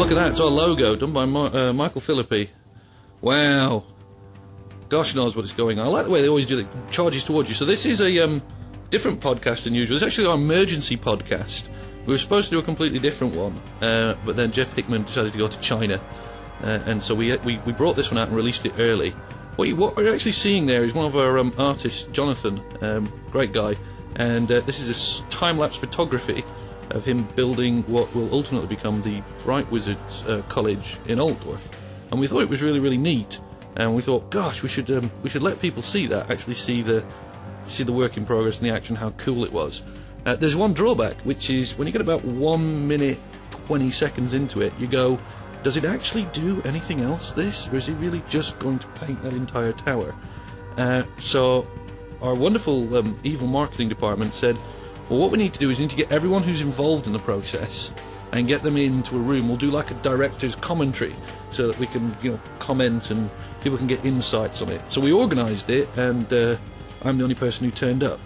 look at that. It's our logo, done by Michael Philippi. Wow. Gosh knows what is going on. I like the way they always do the charges towards you. So this is a different podcast than usual. It's actually our emergency podcast. We were supposed to do a completely different one, but then Jeff Hickman decided to go to China, and so we brought this one out and released it early. What you're actually seeing there is one of our artists, Jonathan, great guy, and this is a time-lapse photography of him building what will ultimately become the Bright Wizards College in Altdorf. And we thought it was really, really neat, and we thought, gosh, we should let people see that, actually see the work in progress and the action, how cool it was. There's one drawback, which is when you get about 1 minute 20 seconds into it, you go, does it actually do anything else, this? Or is he really just going to paint that entire tower? So our wonderful evil marketing department said, well, what we need to do is we need to get everyone who's involved in the process and get them into a room. We'll do like a director's commentary so that we can, comment and people can get insights on it. So we organised it, and I'm the only person who turned up.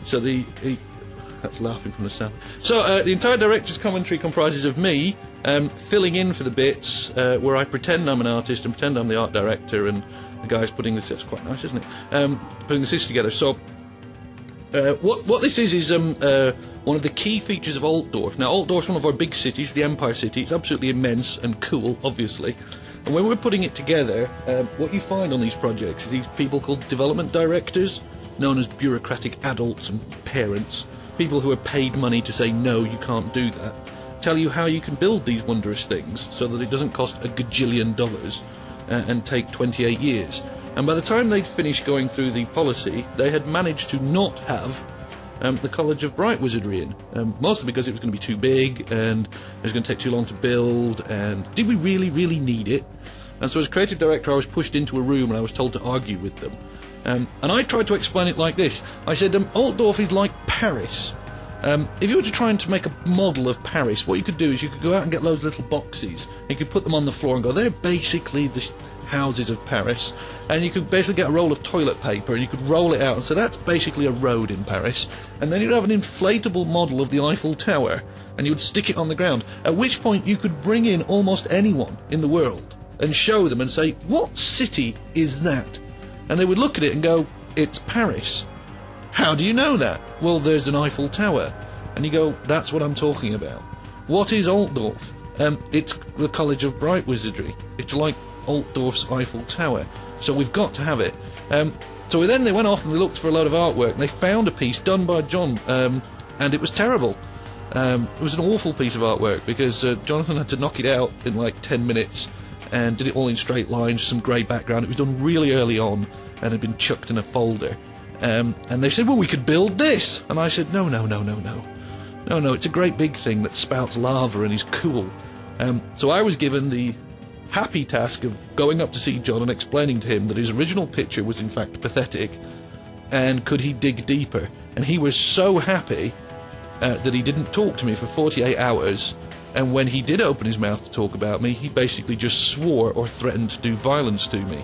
So that's laughing from the sound. So the entire director's commentary comprises of me filling in for the bits where I pretend I'm an artist and pretend I'm the art director, and the guy's putting this. It's quite nice, isn't it? Putting this together. So what this is one of the key features of Altdorf. Now, Altdorf's one of our big cities, the Empire City. It's absolutely immense and cool, obviously. And when we're putting it together, what you find on these projects is these people called development directors, known as bureaucratic adults and parents, people who are paid money to say, no, you can't do that, tell you how you can build these wondrous things so that it doesn't cost $1 gajillion and take 28 years. And by the time they'd finished going through the policy, they had managed to not have the College of Bright Wizardry in, mostly because it was going to be too big and it was going to take too long to build, and did we really, really need it? And so as creative director, I was pushed into a room and I was told to argue with them. And I tried to explain it like this. I said, Altdorf is like Paris. If you were to try and to make a model of Paris, what you could do is you could go out and get loads of little boxes, and you could put them on the floor and go, they're basically the houses of Paris, and you could basically get a roll of toilet paper and you could roll it out and say that's basically a road in Paris, and then you'd have an inflatable model of the Eiffel Tower and you would stick it on the ground, at which point you could bring in almost anyone in the world and show them and say, what city is that? And they would look at it and go, it's Paris. How do you know that? Well, there's an Eiffel Tower. And you go, that's what I'm talking about. What is Altdorf? It's the College of Bright Wizardry. It's like Altdorf's Eiffel Tower. So we've got to have it. So then they went off and they looked for a load of artwork, and they found a piece done by John, and it was terrible. It was an awful piece of artwork because Jonathan had to knock it out in like 10 minutes and did it all in straight lines with some grey background. It was done really early on and had been chucked in a folder. And they said, well, we could build this. And I said, no, it's a great big thing that spouts lava and is cool. So I was given the happy task of going up to see John and explaining to him that his original picture was in fact pathetic, and could he dig deeper. And he was so happy that he didn't talk to me for 48 hours, and when he did open his mouth to talk about me, he basically just swore or threatened to do violence to me.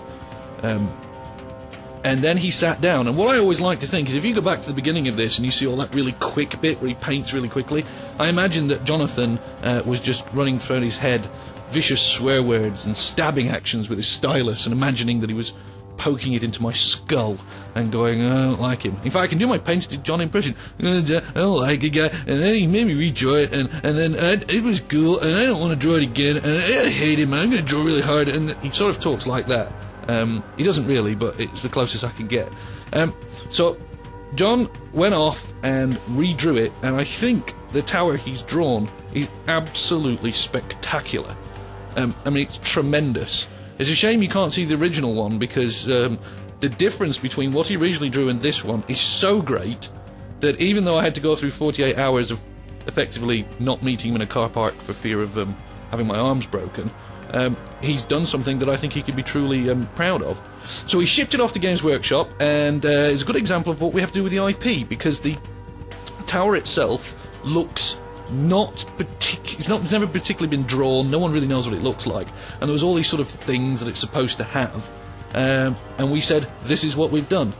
And then he sat down, and what I always like to think is if you go back to the beginning of this and you see all that really quick bit where he paints really quickly, I imagine that Jonathan was just running through his head vicious swear words and stabbing actions with his stylus, and imagining that he was poking it into my skull and going, I don't like him. In fact, I can do my painted John impression. I don't like a guy, and then he made me redraw it, and then it was cool, and I don't want to draw it again, and I hate him, and I'm going to draw really hard, and he sort of talks like that. He doesn't really, but it's the closest I can get. So John went off and redrew it, and I think the tower he's drawn is absolutely spectacular. I mean, it's tremendous. It's a shame you can't see the original one, because the difference between what he originally drew and this one is so great that even though I had to go through 48 hours of effectively not meeting him in a car park for fear of having my arms broken, he's done something that I think he could be truly proud of. So he shipped it off to Games Workshop, and it's a good example of what we have to do with the IP, because the tower itself looks it's never particularly been drawn. No one really knows what it looks like, and there was all these sort of things that it's supposed to have, and we said, this is what we've done.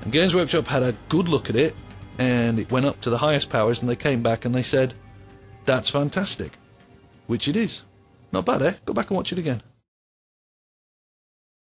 And Games Workshop had a good look at it, and it went up to the highest powers, and they came back and they said, that's fantastic, which it is. Not bad, eh? Go back and watch it again.